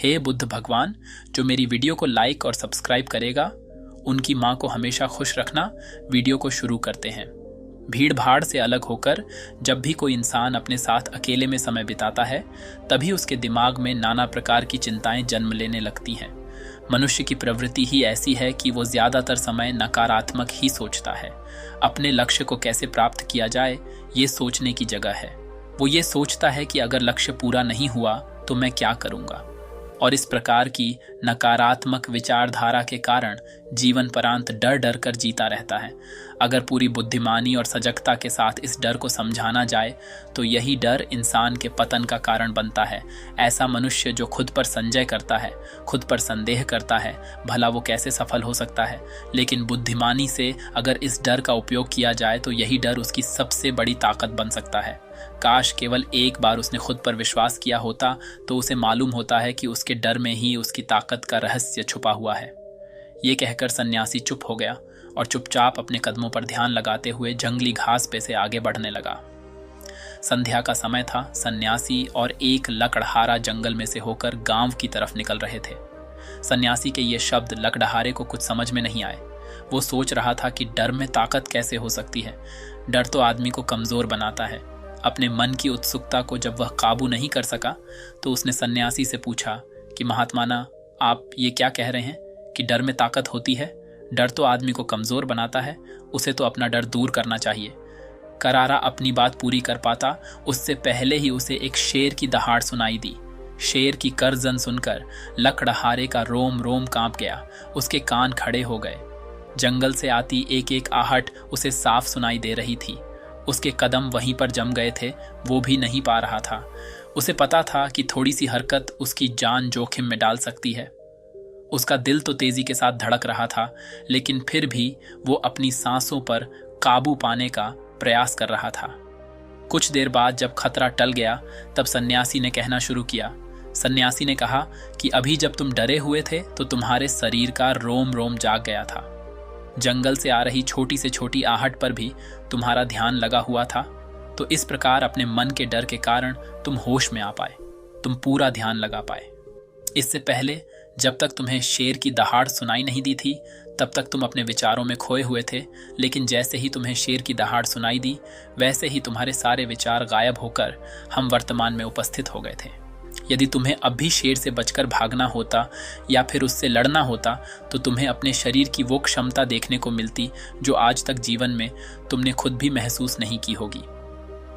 हे बुद्ध भगवान, जो मेरी वीडियो को लाइक और सब्सक्राइब करेगा उनकी माँ को हमेशा खुश रखना। वीडियो को शुरू करते हैं। भीड़ भाड़ से अलग होकर जब भी कोई इंसान अपने साथ अकेले में समय बिताता है तभी उसके दिमाग में नाना प्रकार की चिंताएं जन्म लेने लगती हैं। मनुष्य की प्रवृत्ति ही ऐसी है कि वो ज्यादातर समय नकारात्मक ही सोचता है। अपने लक्ष्य को कैसे प्राप्त किया जाए ये सोचने की जगह है। वो ये सोचता है कि अगर लक्ष्य पूरा नहीं हुआ तो मैं क्या करूंगा, और इस प्रकार की नकारात्मक विचारधारा के कारण जीवन परांत डर डर कर जीता रहता है। अगर पूरी बुद्धिमानी और सजगता के साथ इस डर को समझाना जाए तो यही डर इंसान के पतन का कारण बनता है। ऐसा मनुष्य जो खुद पर संजय करता है, खुद पर संदेह करता है, भला वो कैसे सफल हो सकता है। लेकिन बुद्धिमानी से अगर इस डर का उपयोग किया जाए तो यही डर उसकी सबसे बड़ी ताकत बन सकता है। काश केवल एक बार उसने खुद पर विश्वास किया होता तो उसे मालूम होता है कि उसके डर में ही उसकी ताकत का रहस्य छुपा हुआ है। ये कहकर सन्यासी चुप हो गया और चुपचाप अपने कदमों पर ध्यान लगाते हुए जंगली घास पे से आगे बढ़ने लगा। संध्या का समय था। सन्यासी और एक लकड़हारा जंगल में से होकर गांव की तरफ निकल रहे थे। सन्यासी के ये शब्द लकड़हारे को कुछ समझ में नहीं आए। वो सोच रहा था कि डर में ताकत कैसे हो सकती है। डर तो आदमी को कमजोर बनाता है। अपने मन की उत्सुकता को जब वह काबू नहीं कर सका तो उसने सन्यासी से पूछा कि महात्माना, आप ये क्या कह रहे हैं कि डर में ताकत होती है? डर तो आदमी को कमजोर बनाता है, उसे तो अपना डर दूर करना चाहिए। करारा अपनी बात पूरी कर पाता उससे पहले ही उसे एक शेर की दहाड़ सुनाई दी। शेर की गर्जन सुनकर लकड़हारे का रोम रोम कांप गया। उसके कान खड़े हो गए। जंगल से आती एक एक आहट उसे साफ सुनाई दे रही थी। उसके कदम वहीं पर जम गए थे, वो भी नहीं पा रहा था। उसे पता था कि थोड़ी सी हरकत उसकी जान जोखिम में डाल सकती है। उसका दिल तो तेजी के साथ धड़क रहा था, लेकिन फिर भी वो अपनी सांसों पर काबू पाने का प्रयास कर रहा था। कुछ देर बाद जब खतरा टल गया तब सन्यासी ने कहना शुरू किया। सन्यासी ने कहा कि अभी जब तुम डरे हुए थे तो तुम्हारे शरीर का रोम रोम जाग गया था। जंगल से आ रही छोटी से छोटी आहट पर भी तुम्हारा ध्यान लगा हुआ था। तो इस प्रकार अपने मन के डर के कारण तुम होश में आ पाए, तुम पूरा ध्यान लगा पाए। इससे पहले जब तक तुम्हें शेर की दहाड़ सुनाई नहीं दी थी तब तक तुम अपने विचारों में खोए हुए थे, लेकिन जैसे ही तुम्हें शेर की दहाड़ सुनाई दी वैसे ही तुम्हारे सारे विचार गायब होकर हम वर्तमान में उपस्थित हो गए थे। यदि तुम्हें अब भी शेर से बचकर भागना होता या फिर उससे लड़ना होता तो तुम्हें अपने शरीर की वो क्षमता देखने को मिलती जो आज तक जीवन में तुमने खुद भी महसूस नहीं की होगी।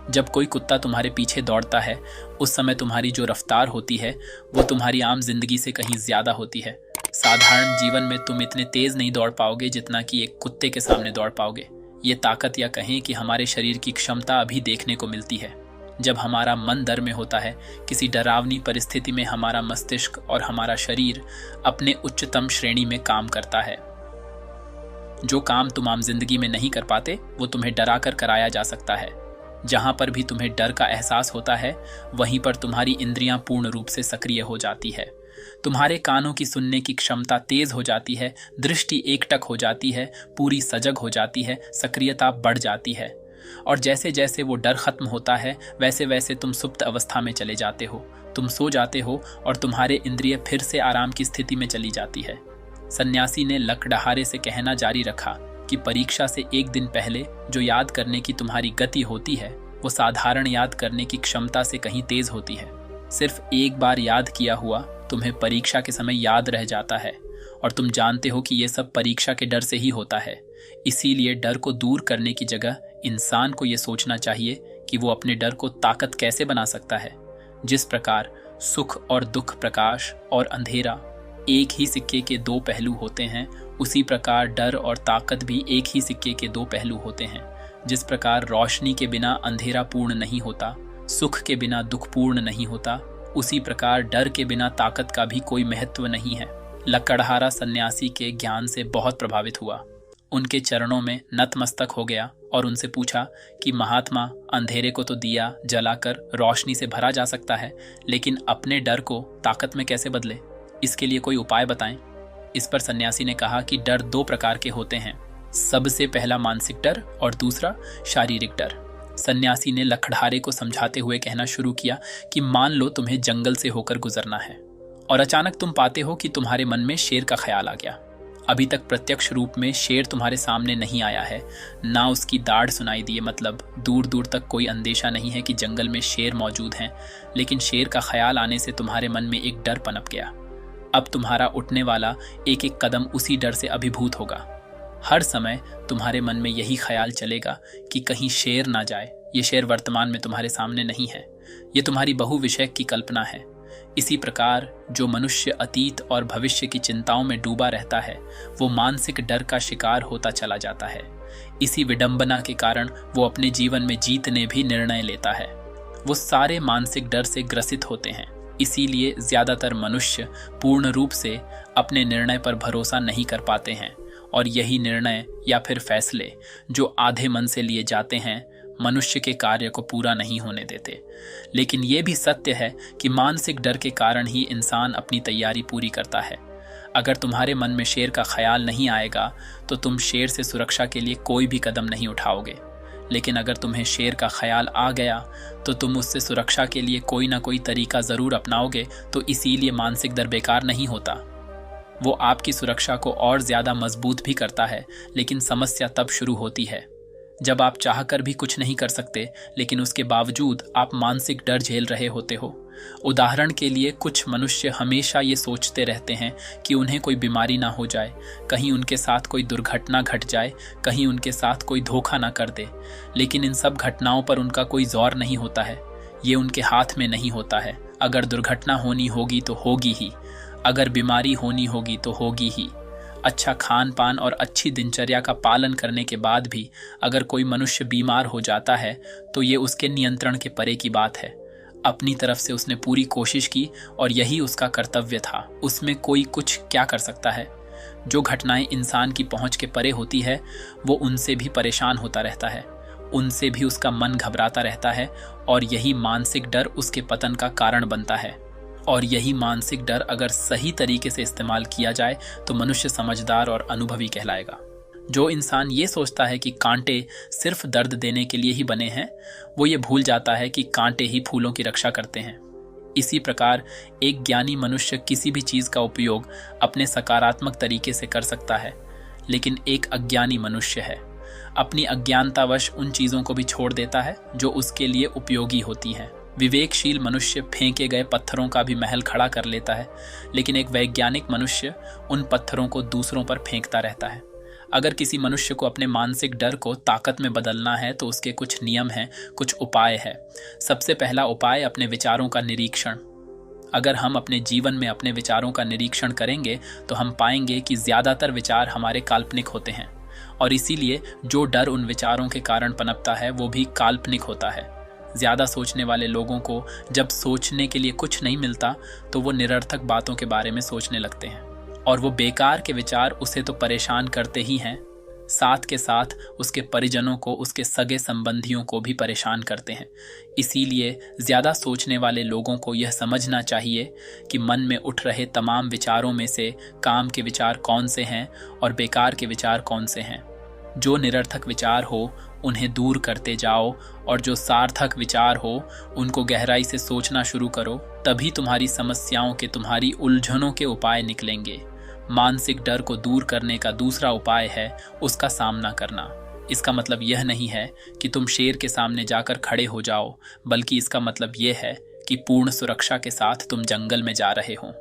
जब कोई कुत्ता तुम्हारे पीछे दौड़ता है उस समय तुम्हारी जो रफ्तार होती है वो तुम्हारी आम जिंदगी से कहीं ज्यादा होती है। साधारण जीवन में तुम इतने तेज नहीं दौड़ पाओगे जितना कि एक कुत्ते के सामने दौड़ पाओगे। ये ताकत या कहें कि हमारे शरीर की क्षमता अभी देखने को मिलती है। जब हमारा मन डर में होता है, किसी डरावनी परिस्थिति में हमारा मस्तिष्क और हमारा शरीर अपने उच्चतम श्रेणी में काम करता है। जो काम तुम आम जिंदगी में नहीं कर पाते वो तुम्हें डरा कर कराया जा सकता है। जहां पर भी तुम्हें डर का एहसास होता है वहीं पर तुम्हारी इंद्रियां पूर्ण रूप से सक्रिय हो जाती है। तुम्हारे कानों की सुनने की क्षमता तेज हो जाती है, दृष्टि एकटक हो जाती है, पूरी सजग हो जाती है, सक्रियता बढ़ जाती है। और जैसे जैसे वो डर खत्म होता है वैसे वैसे तुम सुप्त अवस्था में चले जाते हो। तुम सो जाते हो और तुम्हारे इंद्रिय फिर से आराम की स्थिति में चली जाती है। सन्यासी ने लकड़हारे से कहना जारी रखा कि परीक्षा से एक दिन पहले जो याद करने की तुम्हारी गति होती है वो साधारण याद करने की क्षमता से कहीं तेज होती है। सिर्फ एक बार याद किया हुआ तुम्हें परीक्षा के समय याद रह जाता है और तुम जानते हो कि ये सब परीक्षा के डर से ही होता है। इसीलिए डर को दूर करने की जगह इंसान को ये सोचना चाहिए कि वो अपने डर को ताकत कैसे बना सकता है। जिस प्रकार सुख और दुख, प्रकाश और अंधेरा एक ही सिक्के के दो पहलू होते हैं, उसी प्रकार डर और ताकत भी एक ही सिक्के के दो पहलू होते हैं। जिस प्रकार रोशनी के बिना अंधेरा पूर्ण नहीं होता, सुख के बिना दुख पूर्ण नहीं होता, उसी प्रकार डर के बिना ताकत का भी कोई महत्व नहीं है। लकड़हारा सन्यासी के ज्ञान से बहुत प्रभावित हुआ। उनके चरणों में नतमस्तक हो गया और उनसे पूछा कि महात्मा, अंधेरे को तो दिया जलाकर रोशनी से भरा जा सकता है, लेकिन अपने डर को ताकत में कैसे बदले? इसके लिए कोई उपाय बताएं। इस पर सन्यासी ने कहा कि डर दो प्रकार के होते हैं, सबसे पहला मानसिक डर और दूसरा शारीरिक डर। सन्यासी ने लकड़हारे को समझाते हुए कहना शुरू किया कि मान लो तुम्हें जंगल से होकर गुजरना है और अचानक तुम पाते हो कि तुम्हारे मन में शेर का ख्याल आ गया। अभी तक प्रत्यक्ष रूप में शेर तुम्हारे सामने नहीं आया है, ना उसकी दाढ़ सुनाई दी है, मतलब दूर दूर तक कोई अंदेशा नहीं है कि जंगल में शेर मौजूद हैं, लेकिन शेर का ख्याल आने से तुम्हारे मन में एक डर पनप गया। अब तुम्हारा उठने वाला एक एक कदम उसी डर से अभिभूत होगा। हर समय तुम्हारे मन में यही ख्याल चलेगा कि कहीं शेर ना जाए। ये शेर वर्तमान में तुम्हारे सामने नहीं है, ये तुम्हारी बहुविषय की कल्पना है। इसी प्रकार जो मनुष्य अतीत और भविष्य की चिंताओं में डूबा रहता है, वो मानसिक डर का शिकार होता चला जाता है। इसी विडंबना के कारण वो अपने जीवन में जीतने भी निर्णय लेता है। वो सारे मानसिक डर से ग्रसित होते हैं। इसीलिए ज्यादातर मनुष्य पूर्ण रूप से अपने निर्णय पर भरोसा नहीं कर पाते हैं, और यही निर्णय या फिर फैसले जो आधे मन से लिए जाते हैं, मनुष्य के कार्य को पूरा नहीं होने देते। लेकिन ये भी सत्य है कि मानसिक डर के कारण ही इंसान अपनी तैयारी पूरी करता है। अगर तुम्हारे मन में शेर का ख्याल नहीं आएगा तो तुम शेर से सुरक्षा के लिए कोई भी कदम नहीं उठाओगे। लेकिन अगर तुम्हें शेर का ख्याल आ गया तो तुम उससे सुरक्षा के लिए कोई ना कोई तरीका ज़रूर अपनाओगे। तो इसीलिए मानसिक डर बेकार नहीं होता, वो आपकी सुरक्षा को और ज़्यादा मजबूत भी करता है। लेकिन समस्या तब शुरू होती है जब आप चाहकर भी कुछ नहीं कर सकते, लेकिन उसके बावजूद आप मानसिक डर झेल रहे होते हो। उदाहरण के लिए कुछ मनुष्य हमेशा ये सोचते रहते हैं कि उन्हें कोई बीमारी ना हो जाए, कहीं उनके साथ कोई दुर्घटना घट जाए, कहीं उनके साथ कोई धोखा ना कर दे। लेकिन इन सब घटनाओं पर उनका कोई जोर नहीं होता है, ये उनके हाथ में नहीं होता है। अगर दुर्घटना होनी होगी तो होगी ही, अगर बीमारी होनी होगी तो होगी ही। अच्छा खान पान और अच्छी दिनचर्या का पालन करने के बाद भी अगर कोई मनुष्य बीमार हो जाता है तो ये उसके नियंत्रण के परे की बात है। अपनी तरफ से उसने पूरी कोशिश की और यही उसका कर्तव्य था, उसमें कोई कुछ क्या कर सकता है। जो घटनाएं इंसान की पहुंच के परे होती है वो उनसे भी परेशान होता रहता है, उनसे भी उसका मन घबराता रहता है, और यही मानसिक डर उसके पतन का कारण बनता है। और यही मानसिक डर अगर सही तरीके से इस्तेमाल किया जाए तो मनुष्य समझदार और अनुभवी कहलाएगा। जो इंसान ये सोचता है कि कांटे सिर्फ दर्द देने के लिए ही बने हैं, वो ये भूल जाता है कि कांटे ही फूलों की रक्षा करते हैं। इसी प्रकार एक ज्ञानी मनुष्य किसी भी चीज़ का उपयोग अपने सकारात्मक तरीके से कर सकता है, लेकिन एक अज्ञानी मनुष्य है अपनी अज्ञानतावश उन चीज़ों को भी छोड़ देता है जो उसके लिए उपयोगी होती हैं। विवेकशील मनुष्य फेंके गए पत्थरों का भी महल खड़ा कर लेता है, लेकिन एक वैज्ञानिक मनुष्य उन पत्थरों को दूसरों पर फेंकता रहता है। अगर किसी मनुष्य को अपने मानसिक डर को ताकत में बदलना है तो उसके कुछ नियम हैं, कुछ उपाय हैं। सबसे पहला उपाय अपने विचारों का निरीक्षण। अगर हम अपने जीवन में अपने विचारों का निरीक्षण करेंगे तो हम पाएंगे कि ज़्यादातर विचार हमारे काल्पनिक होते हैं, और इसीलिए जो डर उन विचारों के कारण पनपता है वो भी काल्पनिक होता है। ज़्यादा सोचने वाले लोगों को जब सोचने के लिए कुछ नहीं मिलता तो वो निरर्थक बातों के बारे में सोचने लगते हैं, और वो बेकार के विचार उसे तो परेशान करते ही हैं, साथ के साथ उसके परिजनों को, उसके सगे संबंधियों को भी परेशान करते हैं। इसीलिए ज़्यादा सोचने वाले लोगों को यह समझना चाहिए कि मन में उठ रहे तमाम विचारों में से काम के विचार कौन से हैं और बेकार के विचार कौन से हैं। जो निरर्थक विचार हो उन्हें दूर करते जाओ, और जो सार्थक विचार हो उनको गहराई से सोचना शुरू करो। तभी तुम्हारी समस्याओं के, तुम्हारी उलझनों के उपाय निकलेंगे। मानसिक डर को दूर करने का दूसरा उपाय है उसका सामना करना। इसका मतलब यह नहीं है कि तुम शेर के सामने जाकर खड़े हो जाओ, बल्कि इसका मतलब यह है कि पूर्ण सुरक्षा के साथ तुम जंगल में जा रहे हो।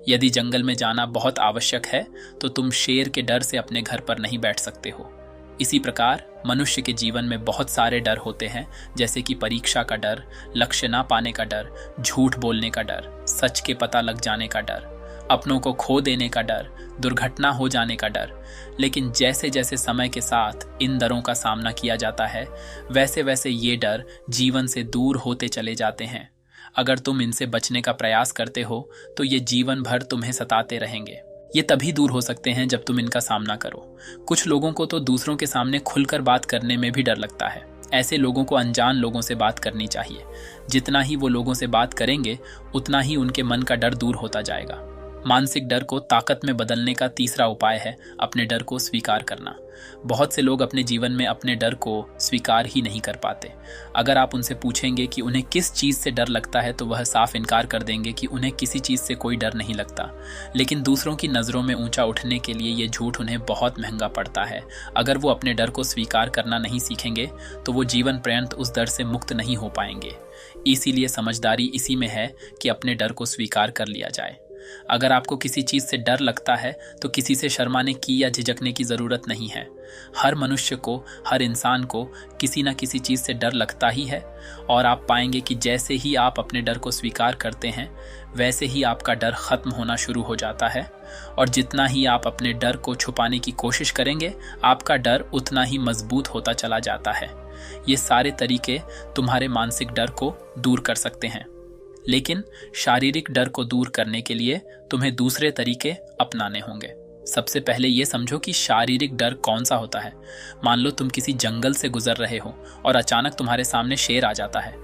यदि जंगल में जाना बहुत आवश्यक है तो तुम शेर के डर से अपने घर पर नहीं बैठ सकते हो। इसी प्रकार मनुष्य के जीवन में बहुत सारे डर होते हैं, जैसे कि परीक्षा का डर, लक्ष्य ना पाने का डर, झूठ बोलने का डर, सच के पता लग जाने का डर, अपनों को खो देने का डर, दुर्घटना हो जाने का डर। लेकिन जैसे जैसे समय के साथ इन डरों का सामना किया जाता है, वैसे वैसे ये डर जीवन से दूर होते चले जाते हैं। अगर तुम इनसे बचने का प्रयास करते हो तो ये जीवन भर तुम्हें सताते रहेंगे। ये तभी दूर हो सकते हैं जब तुम इनका सामना करो। कुछ लोगों को तो दूसरों के सामने खुलकर बात करने में भी डर लगता है। ऐसे लोगों को अनजान लोगों से बात करनी चाहिए। जितना ही वो लोगों से बात करेंगे उतना ही उनके मन का डर दूर होता जाएगा। मानसिक डर को ताकत में बदलने का तीसरा उपाय है अपने डर को स्वीकार करना। बहुत से लोग अपने जीवन में अपने डर को स्वीकार ही नहीं कर पाते। अगर आप उनसे पूछेंगे कि उन्हें किस चीज़ से डर लगता है तो वह साफ इनकार कर देंगे कि उन्हें किसी चीज़ से कोई डर नहीं लगता। लेकिन दूसरों की नज़रों में ऊंचा उठने के लिए ये झूठ उन्हें बहुत महंगा पड़ता है। अगर वो अपने डर को स्वीकार करना नहीं सीखेंगे तो वो जीवन पर्यंत उस डर से मुक्त नहीं हो पाएंगे। इसीलिए समझदारी इसी में है कि अपने डर को स्वीकार कर लिया जाए। अगर आपको किसी चीज़ से डर लगता है तो किसी से शर्माने की या झिझकने की ज़रूरत नहीं है। हर मनुष्य को, हर इंसान को किसी न किसी चीज़ से डर लगता ही है और आप पाएंगे कि जैसे ही आप अपने डर को स्वीकार करते हैं वैसे ही आपका डर ख़त्म होना शुरू हो जाता है। और जितना ही आप अपने डर को छुपाने की कोशिश करेंगे आपका डर उतना ही मजबूत होता चला जाता है। ये सारे तरीके तुम्हारे मानसिक डर को दूर कर सकते हैं, लेकिन शारीरिक डर को दूर करने के लिए तुम्हें दूसरे तरीके अपनाने होंगे। सबसे पहले ये समझो कि शारीरिक डर कौन सा होता है। मान लो तुम किसी जंगल से गुजर रहे हो और अचानक तुम्हारे सामने शेर आ जाता है।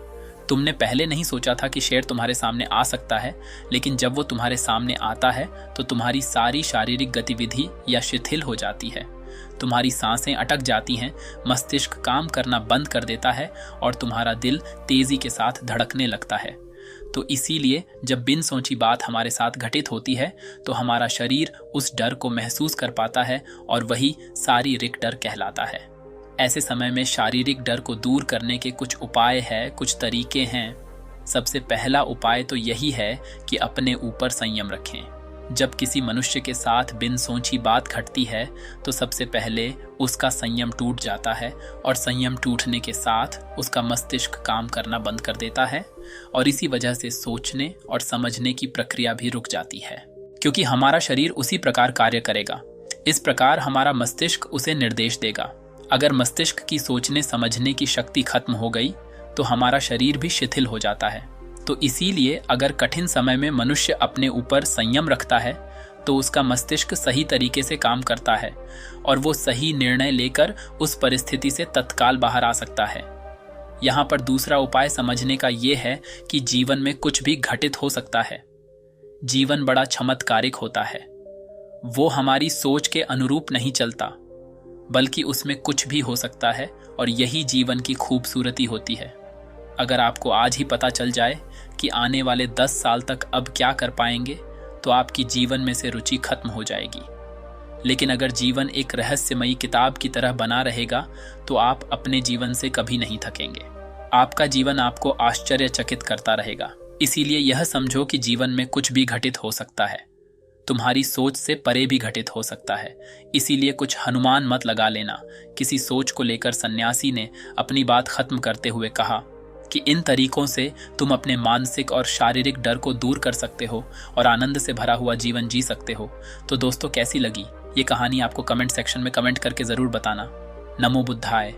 तुमने पहले नहीं सोचा था कि शेर तुम्हारे सामने आ सकता है, लेकिन जब वो तुम्हारे सामने आता है तो तुम्हारी सारी शारीरिक गतिविधि या शिथिल हो जाती है। तुम्हारी सांसें अटक जाती हैं, मस्तिष्क काम करना बंद कर देता है और तुम्हारा दिल तेजी के साथ धड़कने लगता है। तो इसीलिए जब बिन सोची बात हमारे साथ घटित होती है तो हमारा शरीर उस डर को महसूस कर पाता है और वही शारीरिक डर कहलाता है। ऐसे समय में शारीरिक डर को दूर करने के कुछ उपाय हैं, कुछ तरीके हैं। सबसे पहला उपाय तो यही है कि अपने ऊपर संयम रखें। जब किसी मनुष्य के साथ बिन सोची बात घटती है तो सबसे पहले उसका संयम टूट जाता है और संयम टूटने के साथ उसका मस्तिष्क काम करना बंद कर देता है और इसी वजह से सोचने और समझने की प्रक्रिया भी रुक जाती है, क्योंकि हमारा शरीर उसी प्रकार कार्य करेगा। इस प्रकार हमारा मस्तिष्क उसे निर्देश देगा। अगर मस्तिष्क की सोचने समझने की शक्ति खत्म हो गई तो हमारा शरीर भी शिथिल हो जाता है। तो इसीलिए अगर कठिन समय में मनुष्य अपने ऊपर संयम रखता है तो उसका मस्तिष्क सही तरीके से काम करता है और वो सही निर्णय लेकर उस परिस्थिति से तत्काल बाहर आ सकता है। यहाँ पर दूसरा उपाय समझने का ये है कि जीवन में कुछ भी घटित हो सकता है। जीवन बड़ा चमत्कारिक होता है। वो हमारी सोच के अनुरूप नहीं चलता, बल्कि उसमें कुछ भी हो सकता है और यही जीवन की खूबसूरती होती है। अगर आपको आज ही पता चल जाए कि आने वाले 10 साल तक अब क्या कर पाएंगे तो आपकी जीवन में से रुचि खत्म हो जाएगी। लेकिन अगर जीवन एक रहस्यमयी किताब की तरह बना रहेगा तो आप अपने जीवन से कभी नहीं थकेंगे। आपका जीवन आपको आश्चर्यचकित करता रहेगा। इसीलिए यह समझो कि जीवन में कुछ भी घटित हो सकता है, तुम्हारी सोच से परे भी घटित हो सकता है। इसीलिए कुछ अनुमान मत लगा लेना। किसी सोच को लेकर सन्यासी ने अपनी बात खत्म करते हुए कहा कि इन तरीकों से तुम अपने मानसिक और शारीरिक डर को दूर कर सकते हो और आनंद से भरा हुआ जीवन जी सकते हो। तो दोस्तों, कैसी लगी ये कहानी आपको कमेंट सेक्शन में कमेंट करके ज़रूर बताना। नमो बुद्धाय।